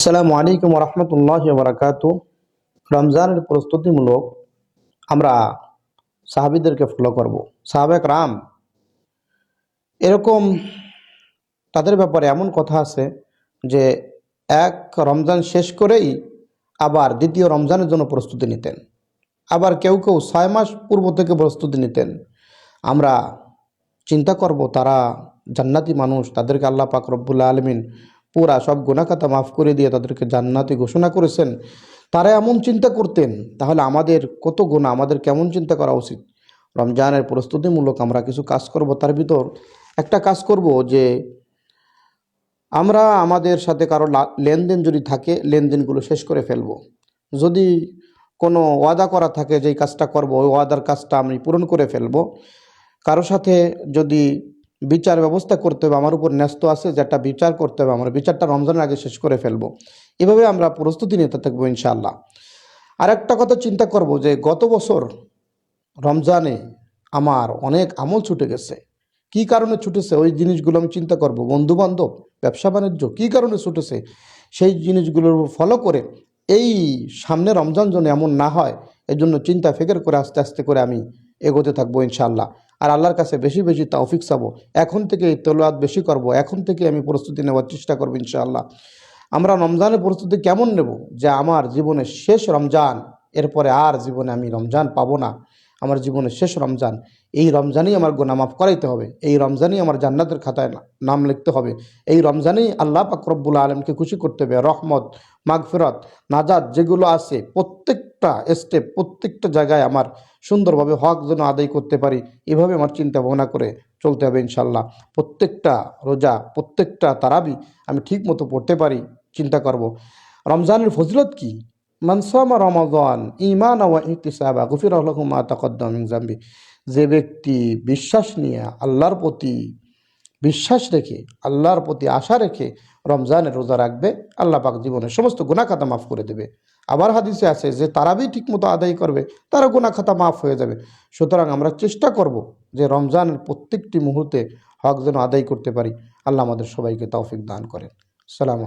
আসসালামু আলাইকুম রহমতুল্লাহ বারাকাতু। রমজানের প্রস্তুতিমূলক আমরা সাহাবীদেরকে ফলো করব। সাহাবে রাম এরকম তাদের ব্যাপারে এমন কথা আছে যে এক রমজান শেষ করেই আবার দ্বিতীয় রমজানের জন্য প্রস্তুতি নিতেন। আবার কেউ কেউ 6 মাস পূর্ব থেকে প্রস্তুতি নিতেন। আমরা চিন্তা করব তারা জান্নাতি মানুষ, তাদেরকে আল্লাহ পাক রব্বুল আলমিন পুরা সব গুনাহখাতা মাফ করে দিয়ে তাদেরকে জান্নাতি ঘোষণা করেছেন। তারা এমন চিন্তা করতেন, তাহলে আমাদের কত গুনাহ, আমাদের কেমন চিন্তা করা উচিত। রমজানের প্রস্তুতিমূলক আমরা কিছু কাজ করব। তার ভিতর একটা কাজ করব যে আমরা আমাদের সাথে কারো লেনদেন যদি থাকে লেনদেনগুলো শেষ করে ফেলব। যদি কোনো ওয়াদা করা থাকে যেই কাজটা করব ওই ওয়াদার কাজটা আমি পূরণ করে ফেলব। কারো সাথে যদি বিচার ব্যবস্থা করতে হবে, আমার উপর ন্যস্ত আছে যেটা বিচার করতে হবে, আমরা বিচারটা রমজানের আগে শেষ করে ফেলব। এভাবে আমরা প্রস্তুতি নিতে থাকবো ইনশাআল্লাহ। আর একটা কথা চিন্তা করব যে গত বছর রমজানে আমার অনেক আমল ছুটে গেছে। কি কারণে ছুটেছে ওই জিনিসগুলো আমি চিন্তা করব। বন্ধু বান্ধব, ব্যবসা বাণিজ্য, কী কারণে ছুটেছে সেই জিনিসগুলোর ফলো করে এই সামনে রমজান যেন এমন না হয় এজন্য চিন্তা ফিকির করে আস্তে আস্তে করে আমি এগোতে থাকবো ইনশাআল্লাহ। আর আল্লাহর কাছে বেশি বেশি তৌফিক চাবো। এখন থেকে তেলাওয়াত বেশি করব, এখন থেকে আমি প্রস্তুতি নেওয়ার চেষ্টা করবো ইনশাআল্লাহ। আমরা রমজানের প্রস্তুতি কেমন নেব যে আমার জীবনের শেষ রমজান, এরপরে আর জীবনে আমি রমজান পাবো না। আমার জীবনের শেষ রমজান, এই রমজানেই আমার গুনাহ মাফ করাইতে হবে, এই রমজানেই আমার জান্নাতের খাতায় নাম লিখতে হবে, এই রমজানেই আল্লাহ পাক রব্বুল আলমকে খুশি করতে হবে। রহমত, মাগফিরাত, নাজাত যেগুলো আছে প্রত্যেকটা স্টেপ, প্রত্যেকটা জায়গায় আমার সুন্দরভাবে হক যেন আদায় করতে পারি, এভাবে আমার চিন্তা ভাবনা করে চলতে হবে ইনশাল্লাহ। প্রত্যেকটা রোজা, প্রত্যেকটা তারাবি আমি ঠিক মতো পড়তে পারি চিন্তা করব। রমজানের ফজিলত কি? মান সামা রমাদান ঈমানান ওয়া ইহতিসাবা গুফিরা লাহু মা তাকদ্দামা মিন যামবি। যে ব্যক্তি বিশ্বাস নিয়ে আল্লাহর প্রতি বিশ্বাস রেখে, আল্লাহর প্রতি আশা রেখে রমজানের রোজা রাখবে, আল্লাহ পাক জীবনের সমস্ত গুনাহ খাতা মাফ করে দেবে। আবার হাদিসে আছে যে তারাবি ঠিকমতো আদায় করবে তার গুনাহ খাতা মাফ হয়ে যাবে। সুতরাং আমরা চেষ্টা করব যে রমজানের প্রত্যেকটি মুহূর্তে হক যেন আদায় করতে পারি। আল্লাহ আমাদের সবাইকে তৌফিক দান করেন। সালাম।